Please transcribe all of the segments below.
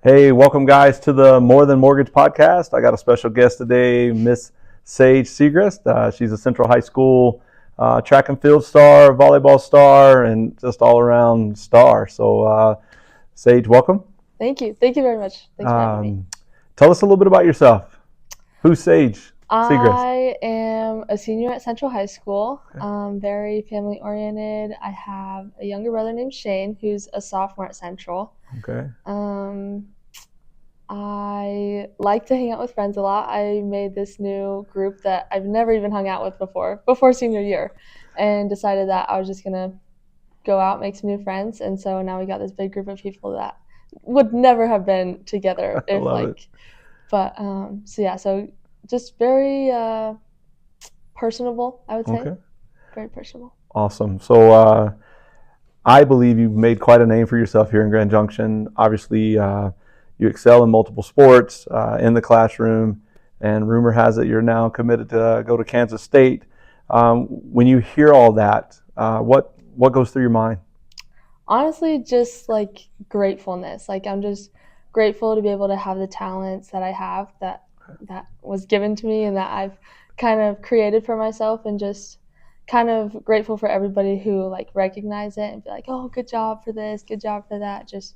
Hey, welcome guys to the More Than Mortgage podcast. I got a special guest today, Miss Sage Segrist. She's a Central High School track and field star, volleyball star, and just all around star. So, Sage, welcome. Thank you. Thank you very much. Thanks for having me. Um, Tell us a little bit about yourself. Who's Sage Segrist? I am a senior at Central High School. Okay. Very family oriented. I have a younger brother named Shane, who's a sophomore at Central. Okay. Um, I like to hang out with friends a lot. I made this new group that I've never even hung out with before senior year, and decided that I was just gonna go out, make some new friends. And so now we got this big group of people that would never have been together I if love it. so just very personable, I would say. Okay. Very personable. Awesome. So, I believe you've made quite a name for yourself here in Grand Junction. Obviously, you excel in multiple sports in the classroom, and rumor has it you're now committed to go to Kansas State. When you hear all that, what goes through your mind? Honestly, just like gratefulness. Like I'm just grateful to be able to have the talents that I have that was given to me and that I've kind of created for myself, and just kind of grateful for everybody who like recognize it and be like, "Oh, good job for this, good job for that." Just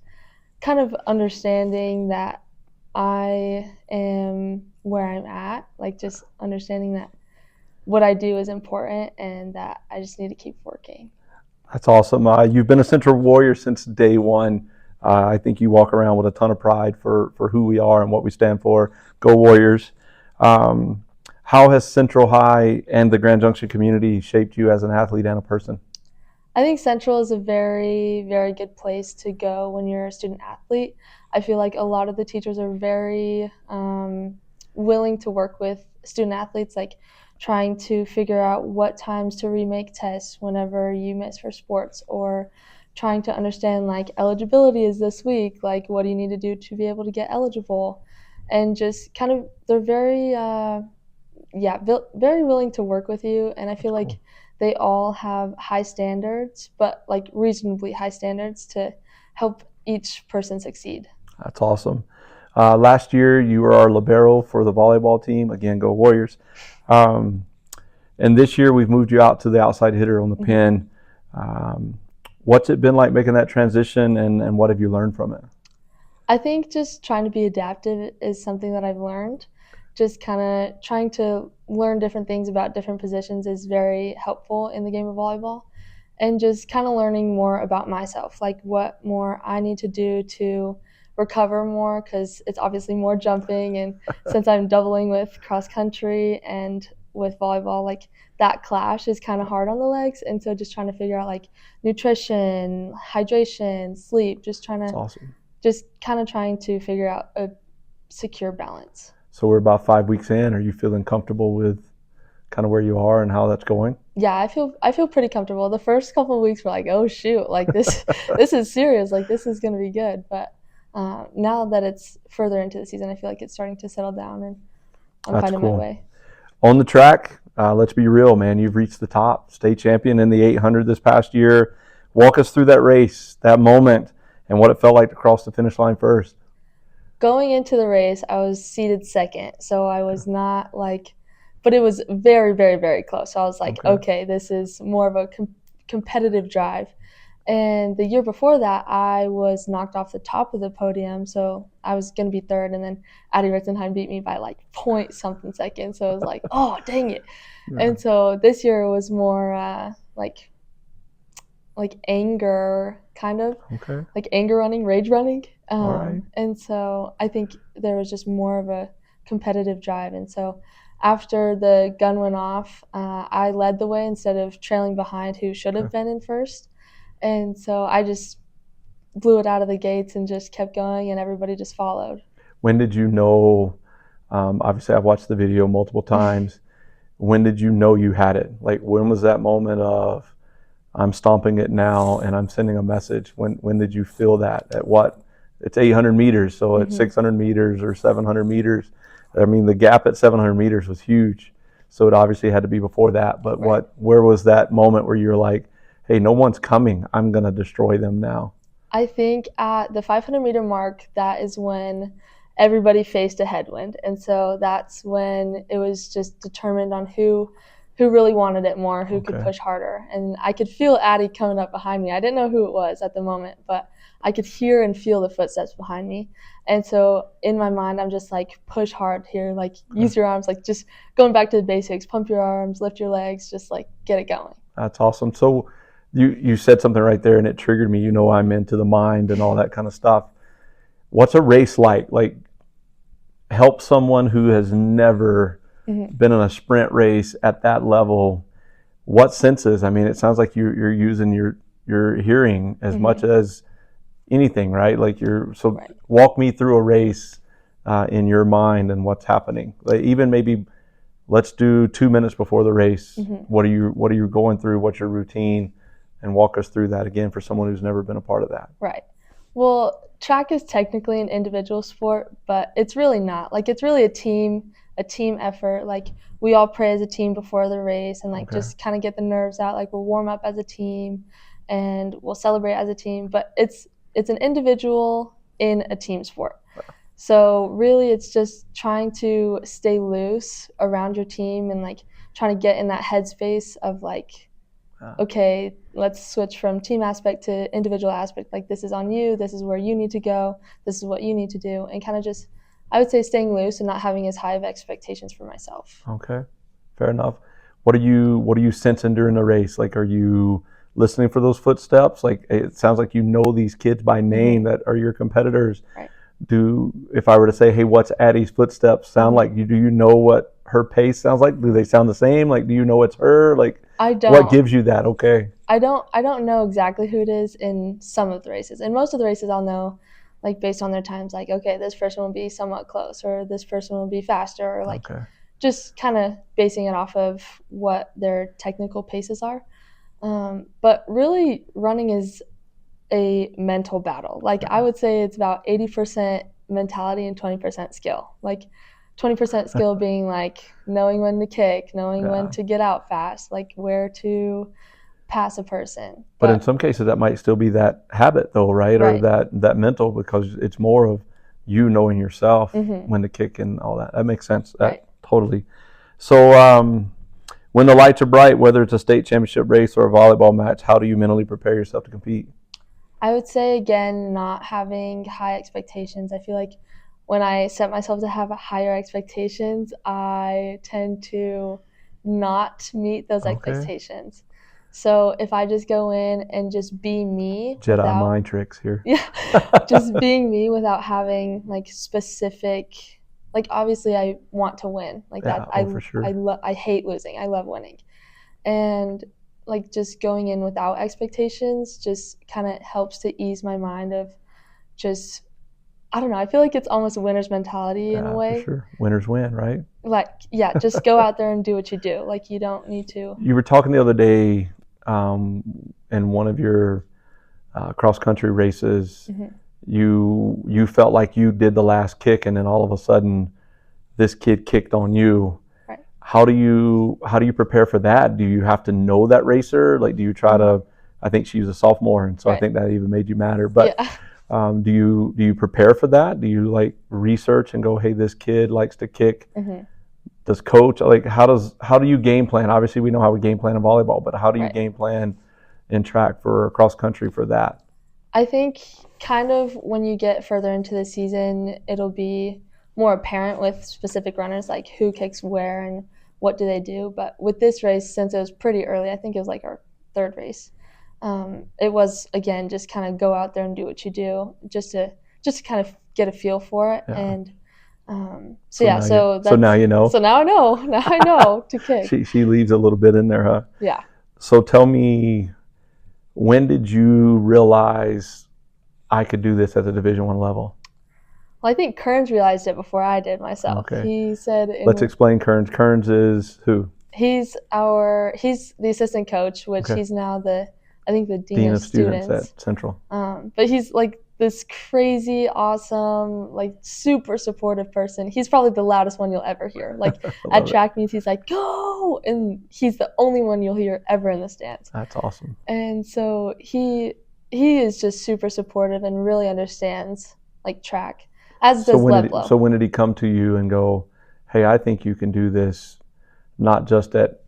kind of understanding that I am where I'm at, like just understanding that what I do is important and that I just need to keep working. That's awesome. You've been a Central Warrior since day one. I think you walk around with a ton of pride for who we are and what we stand for. Go Warriors. Um, how has Central High and the Grand Junction community shaped you as an athlete and a person? I think Central is a very, very good place to go when you're a student athlete. I feel like a lot of the teachers are very willing to work with student athletes, like trying to figure out what times to remake tests whenever you miss for sports, or trying to understand like eligibility is this week, like what do you need to do to be able to get eligible, and just kind of they're very very willing to work with you. And I That's feel like cool. they all have high standards, but like reasonably high standards to help each person succeed. That's awesome. Last year, you were our libero for the volleyball team. Again, go Warriors. Um, and this year, we've moved you out to the outside hitter on the Mhm. pin. Um, what's it been like making that transition, and what have you learned from it? I think just trying to be adaptive is something that I've learned. Just kind of trying to learn different things about different positions is very helpful in the game of volleyball. And just kind of learning more about myself, like what more I need to do to recover more, because it's obviously more jumping. And since I'm doubling with cross country and with volleyball, like that clash is kind of hard on the legs. And so just trying to figure out like nutrition, hydration, sleep, That's awesome. just kind of trying to figure out a secure balance. So we're about 5 weeks in. Are you feeling comfortable with kind of where you are and how that's going? Yeah, I feel pretty comfortable. The first couple of weeks were like, oh shoot, like this this is serious, like this is gonna be good. But now that it's further into the season, I feel like it's starting to settle down, and I'm That's finding my cool. way. On the track, let's be real, man. You've reached the top, state champion in the 800 this past year. Walk us through that race, that moment, and what it felt like to cross the finish line first. Going into the race, I was seated second, so I was not like, but it was very, very, very close. So I was like, Okay. okay, this is more of a competitive drive. And the year before that, I was knocked off the top of the podium, so I was gonna be third, and then Addie Ritzenheim beat me by like point something seconds. So I was like, oh dang it! Yeah. And so this year was more like anger, kind of Okay. like anger running, rage running. All right. And so I think there was just more of a competitive drive. And so after the gun went off, I led the way instead of trailing behind, who should Okay. have been in first. And so I just blew it out of the gates and just kept going, and everybody just followed. When did you know? Obviously, I've watched the video multiple times. When did you know you had it? Like, when was that moment of I'm stomping it now and I'm sending a message? When did you feel that? At what? It's 800 meters, so at Hmm. 600 meters or 700 meters, I mean, the gap at 700 meters was huge. So it obviously had to be before that. But Right. where was that moment where you were like, hey, no one's coming. I'm going to destroy them now? I think at the 500-meter mark, that is when everybody faced a headwind, and so that's when it was just determined on who really wanted it more, who could Okay. push harder. And I could feel Addie coming up behind me. I didn't know who it was at the moment, but I could hear and feel the footsteps behind me. And so in my mind, I'm just like, push hard here, like Okay. use your arms, like just going back to the basics, pump your arms, lift your legs, just like get it going. That's awesome. So you said something right there and it triggered me. You know, I'm into the mind and all that kind of stuff. What's a race like? Like, help someone who has never Mhm. been in a sprint race at that level. What senses? I mean, it sounds like you're using your hearing as much Mhm. as anything, right? Like so. Right. Walk me through a race in your mind and what's happening. Like even maybe let's do 2 minutes before the race. Mhm. What are you going through? What's your routine? And walk us through that again for someone who's never been a part of that. Right. Well, track is technically an individual sport, but it's really not. Like it's really a team effort. Like we all pray as a team before the race and like Okay. just kind of get the nerves out. Like we'll warm up as a team and we'll celebrate as a team, but it's an individual in a team sport. So really it's just trying to stay loose around your team and like trying to get in that headspace of like okay, let's switch from team aspect to individual aspect. Like, this is on you, this is where you need to go, this is what you need to do, and kind of just, I would say, staying loose and not having as high of expectations for myself. Okay. Fair enough. What are you sensing during the race? Like, are you listening for those footsteps? Like, it sounds like you know these kids by name Mm-hmm. that are your competitors. Right. If I were to say, hey, what's Addie's footsteps sound Mm-hmm. like? Do you know what her pace sounds like? Do they sound the same? Like, do you know it's her? Like, I what don't. gives you that? Okay. I don't know exactly who it is in some of the races. In most of the races, I'll know, like based on their times. Like, okay, this person will be somewhat close, or this person will be faster, or like Okay. just kind of basing it off of what their technical paces are. But really, running is a mental battle. Like I would say it's about 80% mentality and 20% skill. Like 20% skill being like knowing when to kick, knowing when Yeah. to get out fast, like where to pass a person. But in But some cases, that might still be that habit, though, right? Or right. that mental, because it's more of you knowing yourself Mhm. when to kick and all that. That makes sense. That Right. totally. So, when the lights are bright, whether it's a state championship race or a volleyball match, how do you mentally prepare yourself to compete? I would say again not having high expectations. I feel like when I set myself to have higher expectations, I tend to not meet those Okay. expectations. So if I just go in and just be me Jedi without, mind tricks here. yeah, just being me without having like specific, like obviously I want to win. Like Yeah. that Oh, for sure. I hate losing. I love winning. And like just going in without expectations just kind of helps to ease my mind of just, I don't know, I feel like it's almost a winner's mentality in a Yeah, for way. sure. Winners win, right? Like yeah, just go out there and do what you do. Like you don't need to. You were talking the other day in one of your cross country races. Mhm. You felt like you did the last kick, and then all of a sudden, this kid kicked on you. Right. How do you prepare for that? Do you have to know that racer? Like, do you try Mhm. to? I think she was a sophomore, and so I Right. think that even made you madder. But Yeah. do you prepare for that? Do you like research and go, hey, this kid likes to kick? Mhm. Does coach like how do you game plan? Obviously, we know how we game plan in volleyball, but how do you Right. game plan in track for cross country for that? I think kind of when you get further into the season, it'll be more apparent with specific runners, like who kicks where and what do they do. But with this race, since it was pretty early, I think it was like our third race. It was again just kind of go out there and do what you do, just to kind of get a feel for it. Yeah. And so So yeah, now you so so now that's you know. so now I know. Now I know to kick. She leaves a little bit in there, huh? Yeah. So tell me, when did you realize I could do this at the Division I level? Well, I think Kearns realized it before I did myself. Okay. He said Let's in explain Kearns. Kearns is who? he's the assistant coach, which Okay. he's now the I think the dean Dean of of Students students. at Central. But he's like this crazy, awesome, like super supportive person. He's probably the loudest one you'll ever hear. Like I at love it. track meets, he's like go, and he's the only one you'll hear ever in the stands. That's awesome. And so he is just super supportive and really understands like track, as So does when did Leblo. he come to you and go, "Hey, I think you can do this, not just at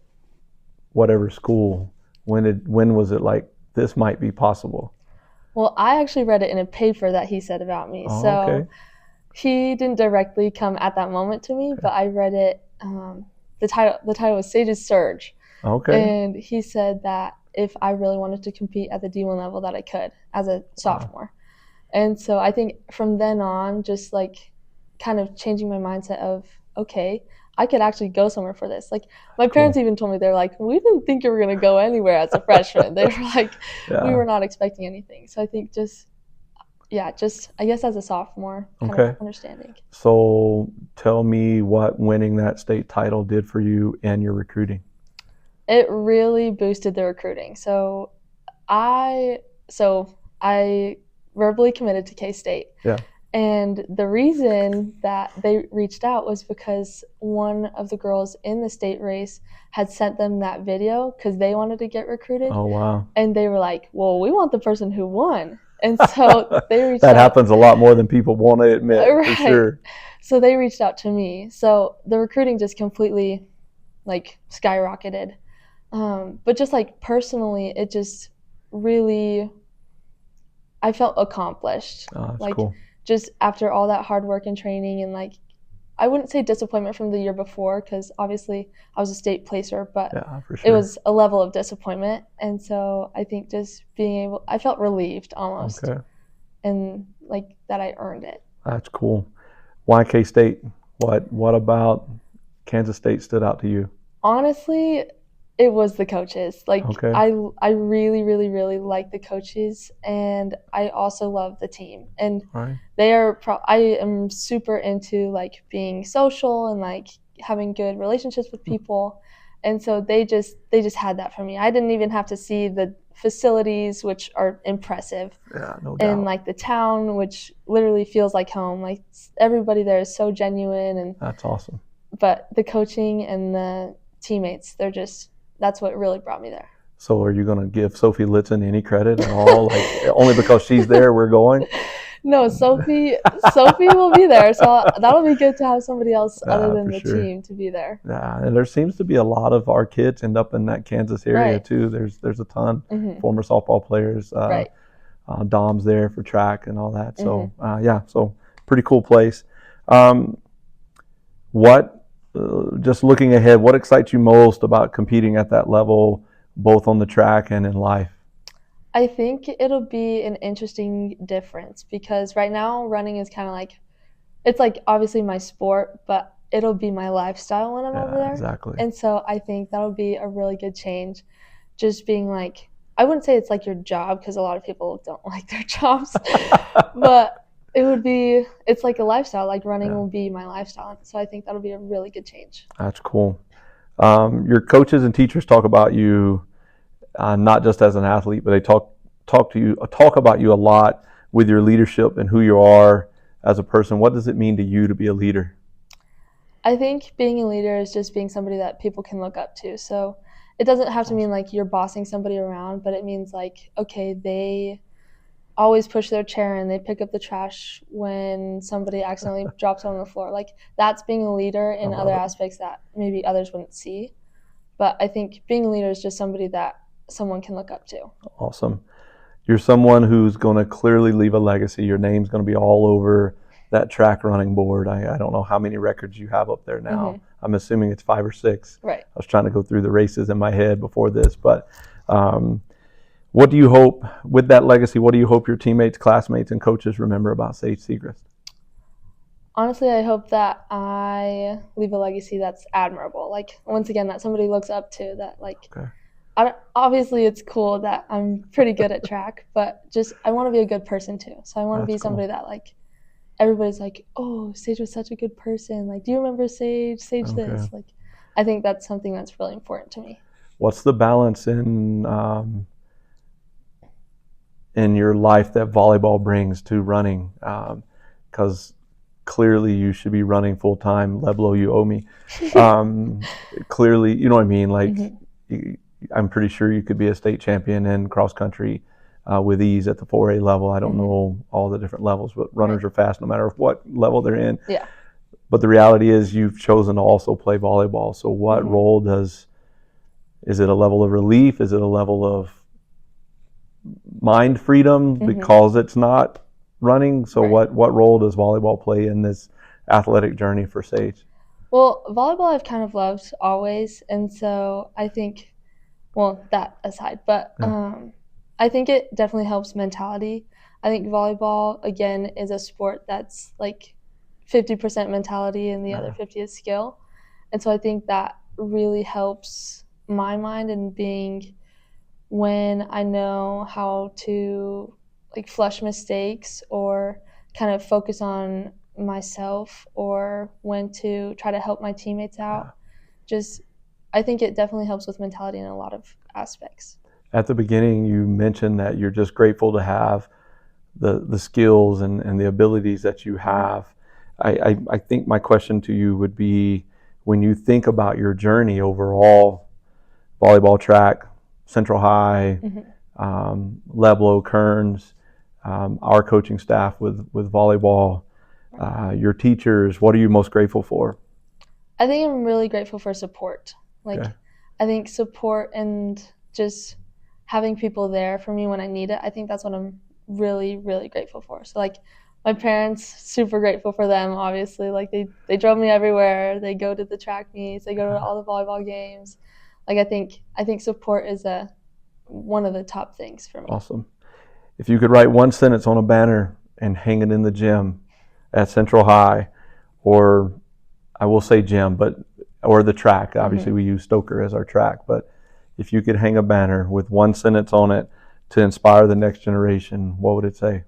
whatever school"? When was it like this might be possible? Well, I actually read it in a paper that he said about me. Oh, So okay. he didn't directly come at that moment to me, Okay. but I read it. The title was Sage's Surge, Okay. and he said that if I really wanted to compete at the D1 level, that I could as a Wow. sophomore. And so I think from then on, just like kind of changing my mindset of, okay, I could actually go somewhere for this. Like my parents Cool. even told me, they're like, we didn't think you were going to go anywhere as a freshman. They were like, we Yeah. were not expecting anything. So I think just, yeah, just I guess as a sophomore, kind of Okay. understanding. So tell me what winning that state title did for you and your recruiting. It really boosted the recruiting. I so I verbally committed to K State. Yeah. And the reason that they reached out was because one of the girls in the state race had sent them that video because they wanted to get recruited. Oh, wow. And they were like, well, we want the person who won. And so they reached That out. happens a lot more than people want to admit, for Right. sure. So they reached out to me. So the recruiting just completely like skyrocketed. But just like personally, it just really, I felt accomplished. Oh, that's Like cool. just after all that hard work and training, and like I wouldn't say disappointment from the year before because obviously I was a state placer, but Yeah, for it sure. was a level of disappointment. And so I think just being able, I felt relieved almost, Okay. and like that I earned it. That's cool. Why K State? What about Kansas State stood out to you? Honestly, it was the coaches. Like Okay. I really really really like the coaches, and I also love the team. And All right. I am super into like being social and like having good relationships with people. And so they just had that for me. I didn't even have to see the facilities, which are impressive, Yeah, no and doubt. like the town, which literally feels like home. Like everybody there is so genuine, and That's awesome. but the coaching and the teammates, they're just, that's what really brought me there. So are you going to give Sophie Litton any credit at all? Like only because she's there, we're going? No, Sophie will be there, so that'll be good to have somebody else other For than the sure. team to be there. Yeah, and there seems to be a lot of our kids end up in that Kansas area Right. too. There's a ton Mhm. former softball players. Right. Dom's there for track and all that. So Mhm. yeah, so pretty cool place. Um, what just looking ahead, what excites you most about competing at that level, both on the track and in life? I think it'll be an interesting difference because right now running is kind of like, it's like obviously my sport, but it'll be my lifestyle when I'm over Yeah, there. exactly. And so I think that'll be a really good change. Just being like, I wouldn't say it's like your job because a lot of people don't like their jobs, but it's like a lifestyle. Like running Yeah, will be my lifestyle. So I think that'll be a really good change. that's cool. Your coaches and teachers talk about you not just as an athlete, but they talk about you a lot with your leadership and who you are as a person. What does it mean to you to be a leader? I think being a leader is just being somebody that people can look up to. So it doesn't have to mean Awesome. like you're bossing somebody around, but it means like, okay, they always push their chair and they pick up the trash when somebody accidentally drops it on the floor. Like that's being a leader I in other love it. aspects that maybe others wouldn't see. But I think being a leader is just somebody that someone can look up to. Awesome. You're someone who's going to clearly leave a legacy. Your name's going to be all over that track running board. I don't know how many records you have up there now. Mm-hmm. I'm assuming it's 5 or 6. Right. I was trying to go through the races in my head before this, but um, what do you hope with that legacy? What do you hope your teammates, classmates, and coaches remember about Sage Segrist? Honestly, I hope that I leave a legacy that's admirable. Like once again, that somebody looks up to. That like, Okay. obviously it's cool that I'm pretty good at track, but just I want to be a good person too. So I want to That's be cool. somebody that like everybody's like, oh, Sage was such a good person. Like, do you remember Sage? Sage Okay. this. Like, I think that's something that's really important to me. What's the balance in your life that volleyball brings to running? Because clearly you should be running full time. Leblo, you owe me. Clearly, you know what I mean. Like, Mm-hmm. I'm pretty sure you could be a state champion in cross country. with ease at the 4A level. I don't Mhm. know all the different levels, but runners are fast no matter what level they're in. Yeah. But the reality is you've chosen to also play volleyball. So what Mhm. role is it a level of relief? Is it a level of mind freedom Mhm. because it's not running? So Right. what role does volleyball play in this athletic journey for Sage? Well, volleyball I've kind of loved always, and so I think, well, that aside, but Yeah. I think it definitely helps mentality. I think volleyball again is a sport that's like 50% mentality and the other Yeah. 50 is skill. And so I think that really helps my mind in being when I know how to like flush mistakes or kind of focus on myself or when to try to help my teammates Yeah. out. Just I think it definitely helps with mentality in a lot of aspects. At the beginning, you mentioned that you're just grateful to have the skills and the abilities that you have. I think my question to you would be, when you think about your journey overall, volleyball, track, Central High, Mm-hmm. Leblo, Kearns, our coaching staff with volleyball, your teachers, what are you most grateful for? I think I'm really grateful for support. Okay. Like, I think support and just having people there for me when I need it. I think that's what I'm really, really grateful for. So, like, my parents, super grateful for them, obviously. Like, they drove me everywhere. They go to the track meets, they go to all the volleyball games. Like, I think support is one of the top things for me. Awesome. If you could write one sentence on a banner and hang it in the gym at Central High, or I will say gym, but or the track. Obviously, Mm-hmm. we use Stoker as our track, but if you could hang a banner with one sentence on it to inspire the next generation, what would it say?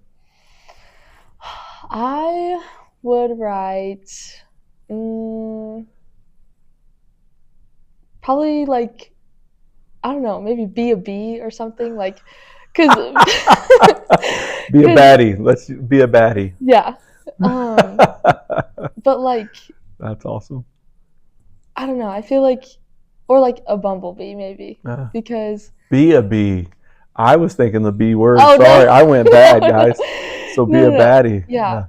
I would write mm, probably like I don't know, maybe be a bee or something like, cause, Be a cause baddie. Let's be a baddie. yeah. Um, but like That's awesome. I don't know. I feel like, or like a bumblebee maybe Uh, because be a bee. I was thinking the B word. oh Sorry, I no went bad, no guys. So be a no baddie. yeah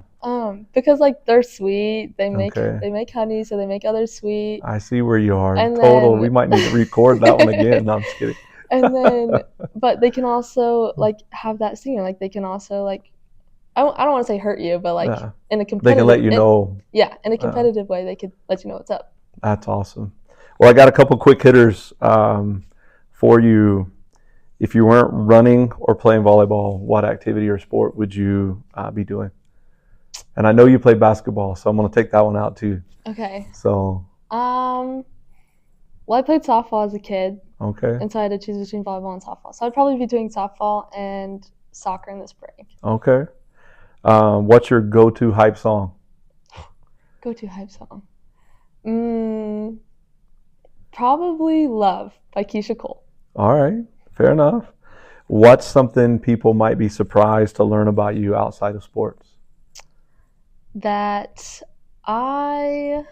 because like they're sweet. Okay. They make honey, so they make others sweet, I see where you are. and Total. then We might need to record that one again. No, I'm just kidding. and then but they can also like have that stinging. Like they can also like I don't want to say hurt you, but like Yeah. in a They can let competitive you know. yeah, in a Uh, competitive way, they could let you know what's up. that's awesome. Well, I got a couple quick hitters for you. If you weren't running or playing volleyball, what activity or sport would you be doing? And I know you play basketball, so I'm going to take that one out too. Okay. So, Um. Well, I played softball as a kid, okay. and so I had to choose between volleyball and softball. So I'd probably be doing softball and soccer in the spring. Okay. What's your go-to hype song? Go to hype song. Mm, probably "Love" by Keisha Cole. All right. Fair enough. What's something people might be surprised to learn about you outside of sports? That I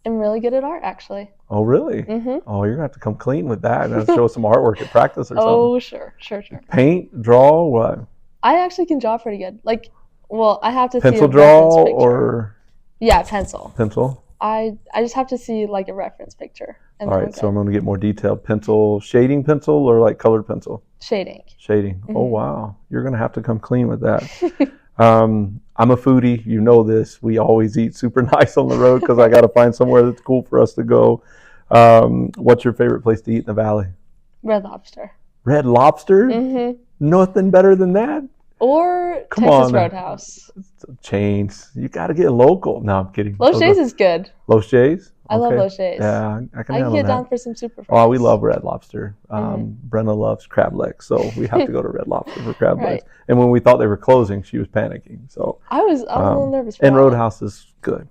am really good at art, actually. Oh, really? Mhm. Oh, you're going to have to come clean with that and show some artwork at practice or something. Oh, sure, sure, sure. Paint, draw, what? I actually can draw pretty good. Like, well, I have to see a Pencil reference draw picture. or Yeah, pencil. pencil? I just have to see like a reference picture, and All then I'm right, so I'm good. going to get more detailed. Pencil, shading pencil or like colored pencil? Shading. Shading. Oh, Hmm. wow. You're going to have to come clean with that. I'm a foodie. You know this. We always eat super nice on the road because I got to find somewhere that's cool for us to go. What's your favorite place to eat in the valley? Red Lobster. Red Lobster? Hmm. Nothing better than that? Or Come Texas on. Roadhouse. Chains. You got to get local. No, I'm kidding. Los J's is good. Los J's? I love Okay. Los J's. Yeah, I can I can handle get that. down for some super Oh, we fries. love Red Lobster. Mhm. Brenna loves crab legs, so we have to go to Red Lobster for crab Right. legs. And when we thought they were closing, she was panicking. So, I was a little nervous for and that one. Roadhouse is good.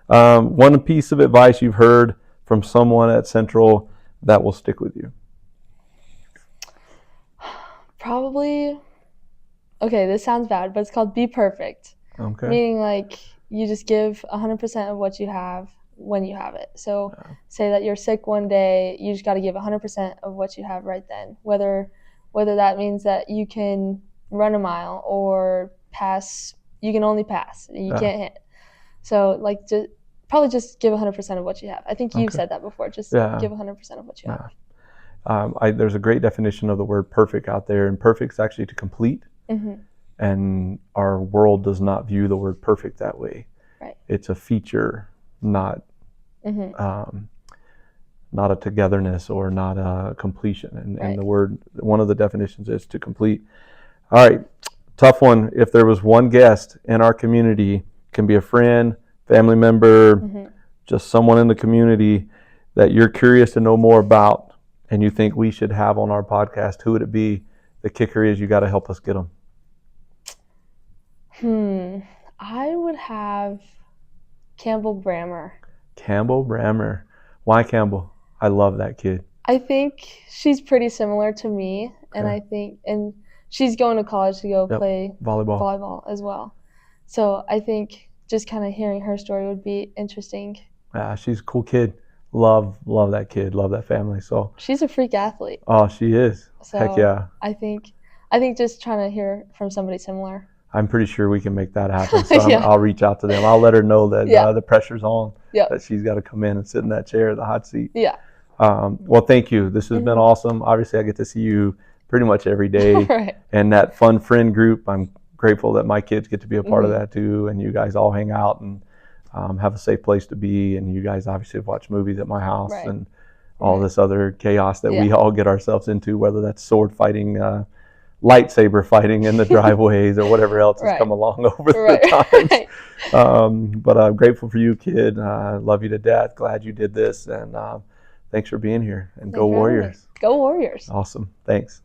One piece of advice you've heard from someone at Central that will stick with you. Probably. Okay, this sounds bad, but it's called Be Perfect. Okay. Meaning like you just give 100% of what you have when you have it. So say that you're sick one day, you just got to give 100% of what you have right then. Whether whether that means that you can run a mile or pass. You can only pass. You Yeah. can't hit. So like probably just give 100% of what you have. I think you've Okay. said that before. Just Yeah. give 100% of what you have. There's a great definition of the word perfect out there, and perfect is actually to complete. Mm-hmm. And our world does not view the word perfect that way. Right. It's a feature, not Mm-hmm. not a togetherness or not a completion. And Right. the word, one of the definitions is to complete. All right, tough one. If there was one guest in our community, can be a friend, family member, Mm-hmm. just someone in the community that you're curious to know more about and you think we should have on our podcast, who would it be? The kicker is you got to help us get them. I would have Campbell Brammer. Campbell Brammer. Why Campbell? I love that kid. I think she's pretty similar to me, and Okay. and she's going to college to go Yep. play Volleyball. volleyball as well. So I think just kind of hearing her story would be interesting. Yeah, she's a cool kid. Love that kid. Love that family. So She's a freak athlete. oh, she is. So Heck yeah. I think just trying to hear from somebody similar. I'm pretty sure we can make that happen. So Yeah. I'll reach out to them. I'll let her know that Yeah. the pressure's on. Yep. That she's got to come in and sit in that chair, the hot seat. Yeah. Well, thank you. This has been awesome. Obviously, I get to see you pretty much every day. Right. And that fun friend group, I'm grateful that my kids get to be a part of that too. And you guys all hang out and have a safe place to be. And you guys obviously have watched movies at my house Right. and all this other chaos that we all get ourselves into, whether that's sword fighting, lightsaber fighting in the driveways or whatever else has come along over the times. But I'm grateful for you, kid. Love you to death. Glad you did this. And thanks for being here. And go Warriors. Go Warriors. Awesome. Thanks.